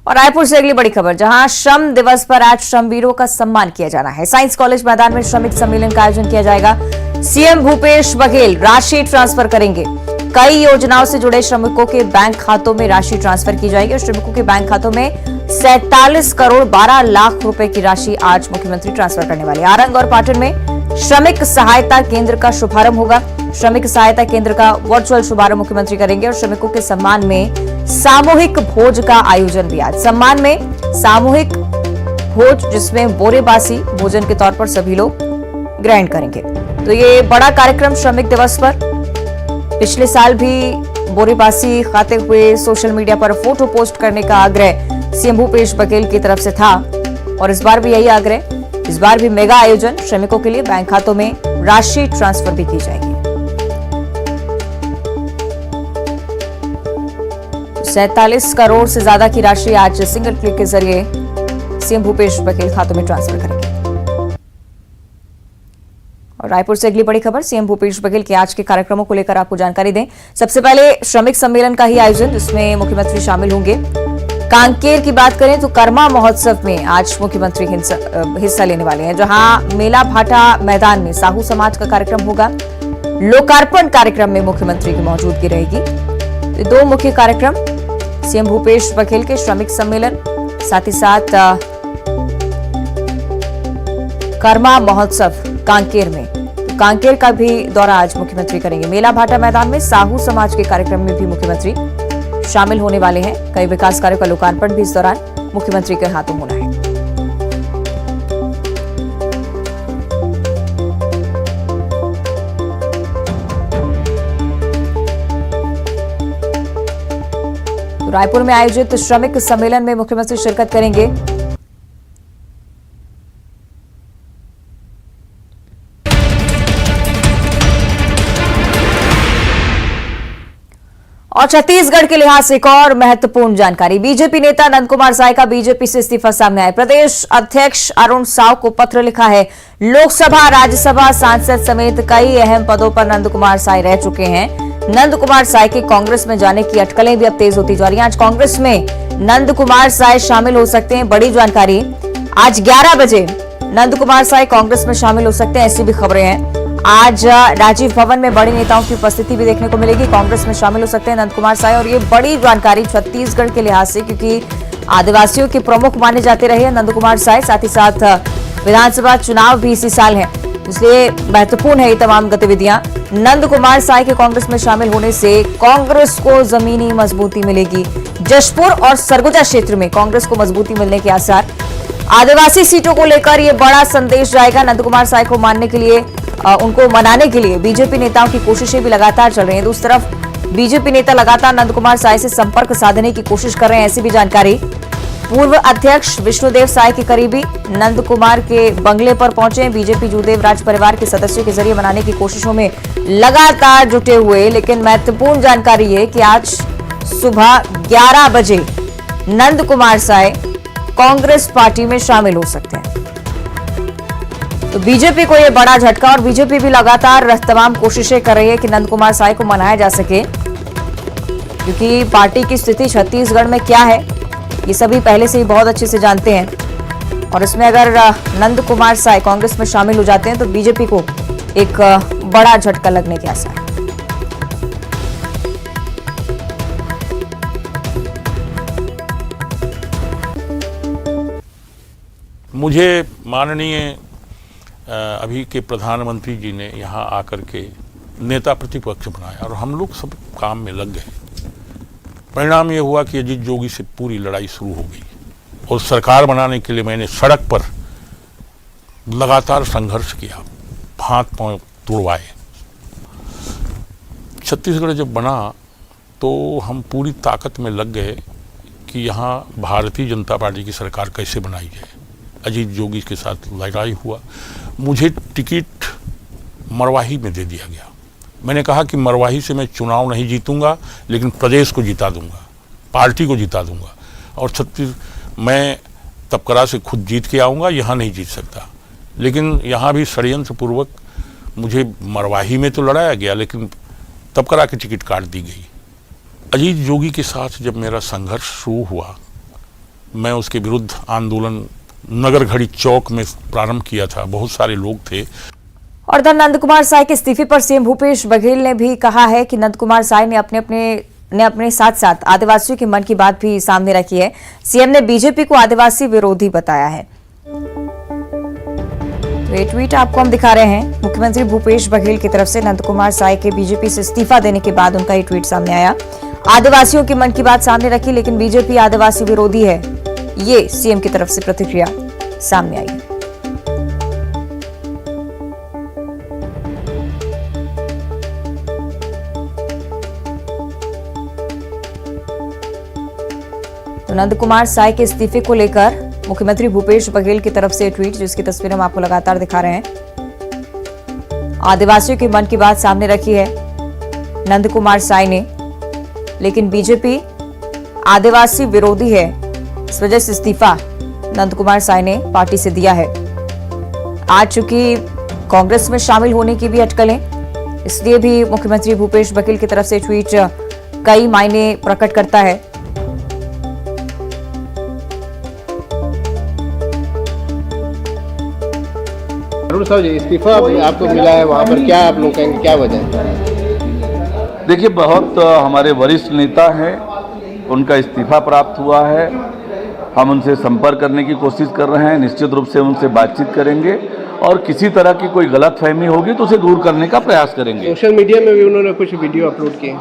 और रायपुर से अगली बड़ी खबर, जहां श्रम दिवस पर आज श्रमवीरों का सम्मान किया जाना है। साइंस कॉलेज मैदान में श्रमिक सम्मेलन का आयोजन किया जाएगा। सीएम भूपेश बघेल राशि ट्रांसफर करेंगे। कई योजनाओं से जुड़े श्रमिकों के बैंक खातों में राशि ट्रांसफर की जाएगी और श्रमिकों के बैंक खातों में 47 करोड़ 12 लाख रुपए की राशि आज मुख्यमंत्री ट्रांसफर करने वाले। आरंग और पाटन में श्रमिक सहायता केंद्र का शुभारंभ होगा। श्रमिक सहायता केंद्र का वर्चुअल शुभारंभ मुख्यमंत्री करेंगे और श्रमिकों के सम्मान में सामूहिक भोज का आयोजन भी आज। सम्मान में सामूहिक भोज, जिसमें बोरेबासी भोजन के तौर पर सभी लोग ग्रहण करेंगे। तो ये बड़ा कार्यक्रम श्रमिक दिवस पर। पिछले साल भी बोरेबासी खाते हुए सोशल मीडिया पर फोटो पोस्ट करने का आग्रह सीएम भूपेश बघेल की तरफ से था और इस बार भी यही आग्रह। इस बार भी मेगा आयोजन, श्रमिकों के लिए बैंक खातों में राशि ट्रांसफर भी की जाएगी। 47 करोड़ से ज्यादा की राशि आज सिंगल क्लिक के जरिए सीएम भूपेश बघेल खातों में ट्रांसफर करेंगे। और रायपुर से अगली बड़ी खबर, सीएम भूपेश बघेल के आज के कार्यक्रमों को लेकर आपको जानकारी दें। सबसे पहले श्रमिक सम्मेलन का ही आयोजन, जिसमें मुख्यमंत्री शामिल होंगे। कांकेर की बात करें तो कर्मा महोत्सव में आज मुख्यमंत्री हिस्सा लेने वाले हैं, जहां मेला भाटा मैदान में साहू समाज का कार्यक्रम होगा। लोकार्पण कार्यक्रम में मुख्यमंत्री की मौजूदगी रहेगी। दो मुख्य कार्यक्रम, सीएम भूपेश बघेल के श्रमिक सम्मेलन, साथ ही साथ कर्मा महोत्सव कांकेर में। तो कांकेर का भी दौरा आज मुख्यमंत्री करेंगे। मेला भाटा मैदान में साहू समाज के कार्यक्रम में भी मुख्यमंत्री शामिल होने वाले हैं। कई विकास कार्यों का लोकार्पण भी इस दौरान मुख्यमंत्री के हाथों होना है। तो रायपुर में आयोजित श्रमिक सम्मेलन में मुख्यमंत्री शिरकत करेंगे। और छत्तीसगढ़ के लिहाज से एक और महत्वपूर्ण जानकारी, बीजेपी नेता नंद कुमार साय का बीजेपी से इस्तीफा सामने आया। प्रदेश अध्यक्ष अरुण साव को पत्र लिखा है। लोकसभा राज्यसभा सांसद समेत कई अहम पदों पर नंद कुमार साय रह चुके हैं। नंद कुमार साय के कांग्रेस में जाने की अटकलें भी अब तेज होती जा रही हैं। आज कांग्रेस में नंद कुमार साय शामिल हो सकते हैं। बड़ी जानकारी, आज 11 बजे नंद कुमार साय कांग्रेस में शामिल हो सकते हैं, ऐसी भी खबरें हैं। आज राजीव भवन में बड़ी नेताओं की उपस्थिति भी देखने को मिलेगी। कांग्रेस में शामिल हो सकते हैं नंद कुमार साय, और ये बड़ी जानकारी छत्तीसगढ़ के लिहाज से, क्योंकि आदिवासियों के प्रमुख माने जाते रहे हैं नंद कुमार साय। साथ ही साथ विधानसभा चुनाव भी इसी साल है, इसलिए महत्वपूर्ण है ये तमाम गतिविधियां। नंद कुमार साय के कांग्रेस में शामिल होने से कांग्रेस को जमीनी मजबूती मिलेगी। जशपुर और सरगुजा क्षेत्र में कांग्रेस को मजबूती मिलने के आसार। आदिवासी सीटों को लेकर यह बड़ा संदेश जाएगा। नंद कुमार साय को मानने के लिए, उनको मनाने के लिए बीजेपी नेताओं की कोशिशें भी लगातार चल रही हैं। दूसरी तरफ बीजेपी नेता लगातार नंद कुमार साय से संपर्क साधने की कोशिश कर रहे हैं, ऐसी भी जानकारी। पूर्व अध्यक्ष विष्णुदेव साय के करीबी नंद कुमार के बंगले पर पहुंचे। बीजेपी जूदेव राज परिवार के सदस्यों के जरिए मनाने की कोशिशों में लगातार जुटे हुए। लेकिन महत्वपूर्ण जानकारी है कि आज सुबह 11 बजे नंद कुमार साय कांग्रेस पार्टी में शामिल हो सकते हैं। तो बीजेपी को यह बड़ा झटका, और बीजेपी भी लगातार तमाम कोशिशें कर रही है कि नंद कुमार साय को मनाया जा सके, क्योंकि पार्टी की स्थिति छत्तीसगढ़ में क्या है ये सभी पहले से ही बहुत अच्छे से जानते हैं। और इसमें अगर नंद कुमार साय कांग्रेस में शामिल हो जाते हैं तो बीजेपी को एक बड़ा झटका लगने के आसार। मुझे माननीय अभी के प्रधानमंत्री जी ने यहाँ आकर के नेता प्रतिपक्ष बनाया और हम लोग सब काम में लग गए। परिणाम ये हुआ कि अजीत जोगी से पूरी लड़ाई शुरू हो गई और सरकार बनाने के लिए मैंने सड़क पर लगातार संघर्ष किया, हाथ पांव तुड़वाए। छत्तीसगढ़ जब बना तो हम पूरी ताकत में लग गए कि यहाँ भारतीय जनता पार्टी की सरकार कैसे बनाई जाए। अजीत जोगी के साथ लड़ाई हुआ, मुझे टिकट मरवाही में दे दिया गया। मैंने कहा कि मरवाही से मैं चुनाव नहीं जीतूंगा, लेकिन प्रदेश को जिता दूंगा, पार्टी को जिता दूंगा, और मैं तपकरा से खुद जीत के आऊँगा, यहाँ नहीं जीत सकता। लेकिन यहाँ भी षड्यंत्र पूर्वक मुझे मरवाही में तो लड़ाया गया, लेकिन तपकरा की टिकट काट दी गई। अजीत जोगी के साथ जब मेरा संघर्ष शुरू हुआ मैं उसके विरुद्ध आंदोलन नगर घड़ी चौक में प्रारंभ किया था। बहुत सारे लोग थे। और इधर नंद कुमार साय के इस्तीफे पर सीएम भूपेश बघेल ने भी कहा है कि नंद कुमार साय ने अपने साथ साथ आदिवासियों के मन की बात भी सामने रखी है। सीएम ने बीजेपी को आदिवासी विरोधी बताया है। तो ये ट्वीट आपको हम दिखा रहे हैं। मुख्यमंत्री भूपेश बघेल की तरफ से नंद कुमार साय के बीजेपी से इस्तीफा देने के बाद उनका ये ट्वीट सामने आया। आदिवासियों के मन की बात सामने रखी, लेकिन बीजेपी आदिवासी विरोधी है, ये सीएम की तरफ से प्रतिक्रिया सामने आई है। तो नंद कुमार साय के इस्तीफे को लेकर मुख्यमंत्री भूपेश बघेल की तरफ से ट्वीट, जिसकी तस्वीर हम आपको लगातार दिखा रहे हैं। आदिवासियों के मन की बात सामने रखी है नंद कुमार साय ने, लेकिन बीजेपी आदिवासी विरोधी है, इस वजह से इस्तीफा नंद कुमार साय ने पार्टी से दिया है। आज चूंकि कांग्रेस में शामिल होने की भी अटकलें, इसलिए भी मुख्यमंत्री भूपेश बघेल की तरफ से ट्वीट कई मायने प्रकट करता है। अरुण साहब जी, इस्तीफा आपको मिला है, वहाँ पर क्या आप लोग कहेंगे, क्या वजह है? देखिए, बहुत हमारे वरिष्ठ नेता हैं, उनका इस्तीफा प्राप्त हुआ है। हम उनसे संपर्क करने की कोशिश कर रहे हैं। निश्चित रूप से उनसे बातचीत करेंगे और किसी तरह की कोई गलतफहमी होगी तो उसे दूर करने का प्रयास करेंगे। सोशल मीडिया में भी उन्होंने कुछ वीडियो अपलोड किए।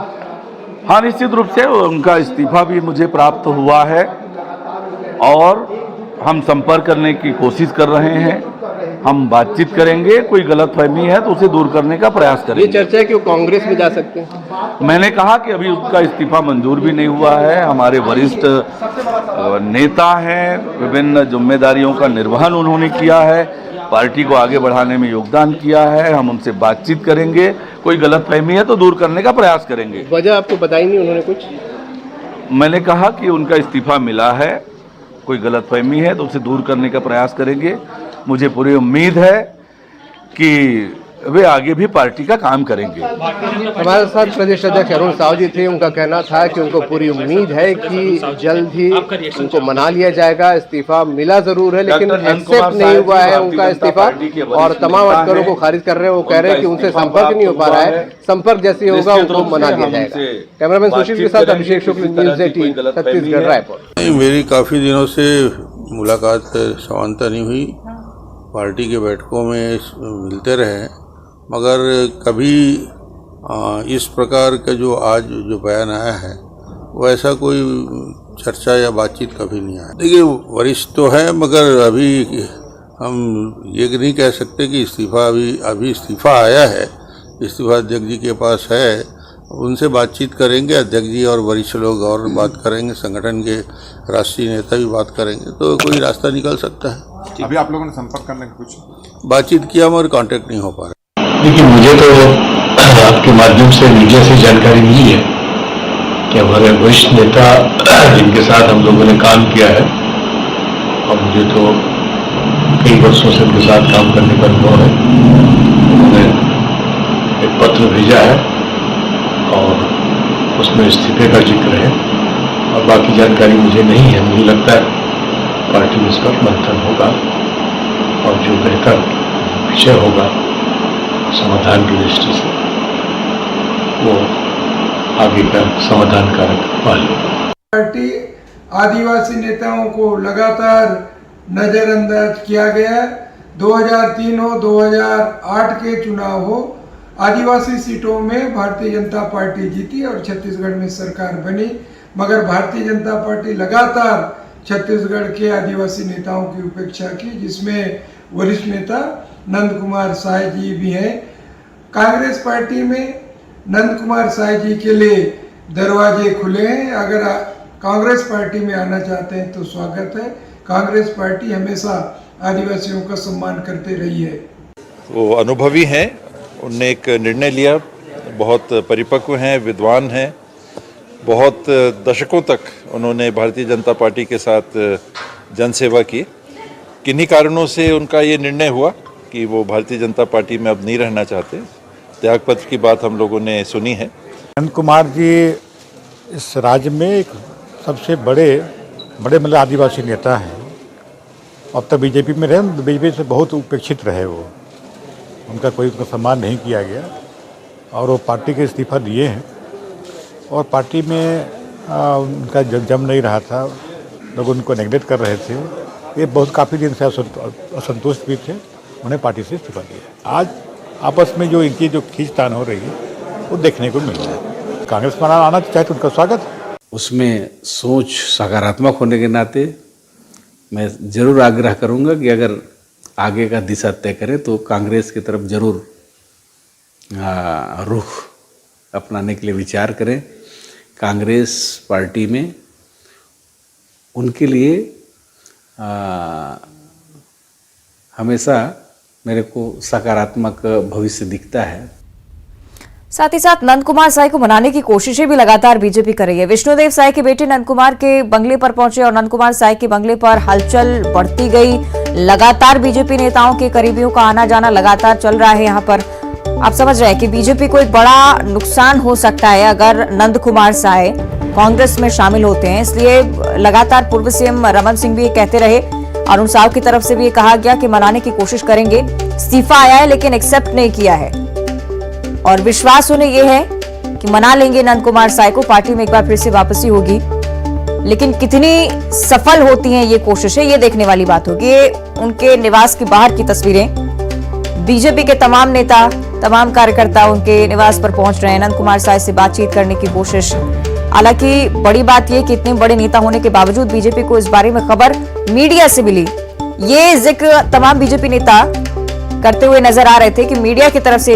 हाँ, निश्चित रूप से उनका इस्तीफा भी मुझे प्राप्त हुआ है और हम संपर्क करने की कोशिश कर रहे हैं। हम बातचीत करेंगे, कोई गलतफहमी है तो उसे दूर करने का प्रयास करेंगे। ये चर्चा है कि वो कांग्रेस में जा सकते हैं। मैंने कहा कि अभी उसका इस्तीफा मंजूर भी नहीं हुआ है। हमारे वरिष्ठ नेता हैं, विभिन्न जिम्मेदारियों का निर्वहन उन्होंने किया है, पार्टी को आगे बढ़ाने में योगदान किया है। हम उनसे बातचीत करेंगे, कोई गलतफहमी है तो दूर करने का प्रयास करेंगे। वजह आपको बताई नहीं उन्होंने कुछ? मैंने कहा कि उनका इस्तीफा मिला है, कोई गलतफहमी है तो उसे दूर करने का प्रयास करेंगे। मुझे पूरी उम्मीद है कि वे आगे भी पार्टी का काम करेंगे। हमारे साथ प्रदेश अध्यक्ष अरुण साव जी थे। उनका कहना था कि उनको पूरी उम्मीद है कि जल्द ही उनको मना लिया जाएगा। इस्तीफा मिला जरूर है, लेकिन एक्सेप्ट नहीं हुआ है उनका इस्तीफा, और तमाम अटकलों को खारिज कर रहे हैं। वो कह रहे हैं कि उनसे संपर्क नहीं हो पा रहा है, संपर्क जैसे होगा उनको मना लिया जाएगा। कैमरामैन सुशील के साथ अभिषेक शुक्ल, न्यूज़ 18 छत्तीसगढ़, रायपुर। मेरी काफ़ी दिनों से मुलाकात समानता नहीं हुई, पार्टी के बैठकों में मिलते रहे, मगर कभी इस प्रकार का जो आज जो बयान आया है वो ऐसा कोई चर्चा या बातचीत कभी नहीं आया। देखिए, वरिष्ठ तो है, मगर अभी हम ये नहीं कह सकते कि इस्तीफा अभी इस्तीफा आया है। इस्तीफा अध्यक्ष जी के पास है, उनसे बातचीत करेंगे। अध्यक्ष जी और वरिष्ठ लोग और बात करेंगे, संगठन के राष्ट्रीय नेता भी बात करेंगे, तो कोई रास्ता निकल सकता है। अभी आप लोगों ने संपर्क करने का कुछ बातचीत किया मगर कांटेक्ट नहीं हो पा रहा। देखिए, मुझे तो आपके माध्यम से मीडिया से जानकारी मिली है कि हमारे वरिष्ठ नेता जिनके साथ हम लोगों ने काम किया है, और मुझे तो कई वर्षों से उनके साथ काम करने का अनुभव है, उन्होंने एक पत्र भेजा है और उसमें इस्तीफे का जिक्र है, और बाकी जानकारी मुझे नहीं है। मुझे लगता है पार्टी में इस पर मंथन होगा और जो बेहतर विषय होगा समाधान की दृष्टि से वो आगे का समाधान कारक पाल लेगा। पार्टी आदिवासी नेताओं को लगातार नजरअंदाज किया गया। 2003 हो, 2008 के चुनाव हो, आदिवासी सीटों में भारतीय जनता पार्टी जीती और छत्तीसगढ़ में सरकार बनी, मगर भारतीय जनता पार्टी लगातार छत्तीसगढ़ के आदिवासी नेताओं की उपेक्षा की, जिसमें वरिष्ठ नेता नंद कुमार साय जी भी हैं। कांग्रेस पार्टी में नंद कुमार साय जी के लिए दरवाजे खुले हैं। अगर कांग्रेस पार्टी में आना चाहते हैं तो स्वागत है। कांग्रेस पार्टी हमेशा आदिवासियों का सम्मान करते रही है। वो अनुभवी हैं, उनने एक निर्णय लिया, बहुत परिपक्व हैं, विद्वान हैं, बहुत दशकों तक उन्होंने भारतीय जनता पार्टी के साथ जनसेवा की। किन्हीं कारणों से उनका ये निर्णय हुआ कि वो भारतीय जनता पार्टी में अब नहीं रहना चाहते। त्यागपत्र की बात हम लोगों ने सुनी है। नंद कुमार जी इस राज्य में एक सबसे बड़े बड़े मतलब आदिवासी नेता हैं। अब तक बीजेपी में रहे, बीजेपी से बहुत उपेक्षित रहे वो, उनका कोई उनका सम्मान नहीं किया गया और वो पार्टी के इस्तीफा दिए हैं और पार्टी में उनका जम नहीं रहा था, लोग उनको नेगलेक्ट कर रहे थे। ये बहुत काफ़ी दिन से असंतुष्ट भी थे, उन्हें पार्टी से इस्तीफा दिया। आज आपस में जो इनकी जो खींचतान हो रही है वो देखने को मिल रहा है। कांग्रेस में आना चाहे तो उनका स्वागत। उसमें सोच सकारात्मक होने के नाते मैं ज़रूर आग्रह करूंगा कि अगर आगे का दिशा तय करें तो कांग्रेस की तरफ जरूर रुख अपनाने के लिए विचार करें। कांग्रेस पार्टी में उनके लिए हमेशा मेरे को सकारात्मक भविष्य दिखता है। साथ ही साथ नंद कुमार साय को मनाने की कोशिशें भी लगातार बीजेपी कर रही है। विष्णुदेव साय के बेटे नंद कुमार के बंगले पर पहुंचे और नंद कुमार साय के बंगले पर हलचल बढ़ती गई। लगातार बीजेपी नेताओं के करीबियों का आना जाना लगातार चल रहा है। यहाँ पर आप समझ रहे हैं कि बीजेपी को एक बड़ा नुकसान हो सकता है अगर नंद कुमार साय कांग्रेस में शामिल होते हैं। इसलिए लगातार पूर्व सीएम रमन सिंह भी ये कहते रहे, अरुण साव की तरफ से भी ये कहा गया कि मनाने की कोशिश करेंगे। इस्तीफा आया है लेकिन एक्सेप्ट नहीं किया है और विश्वास उन्हें यह है कि मना लेंगे नंद कुमार साय को, पार्टी में एक बार फिर से वापसी होगी। लेकिन कितनी सफल होती हैं ये कोशिशें, ये देखने वाली बात होगी। ये उनके निवास के बाहर की तस्वीरें, बीजेपी के तमाम नेता, तमाम कार्यकर्ता उनके निवास पर पहुंच रहे हैं, नंद कुमार साय से बातचीत करने की कोशिश। हालांकि बड़ी बात यह कि इतने बड़े नेता होने के बावजूद बीजेपी को इस बारे में खबर मीडिया से मिली। ये जिक्र तमाम बीजेपी नेता करते हुए नजर आ रहे थे कि मीडिया की तरफ से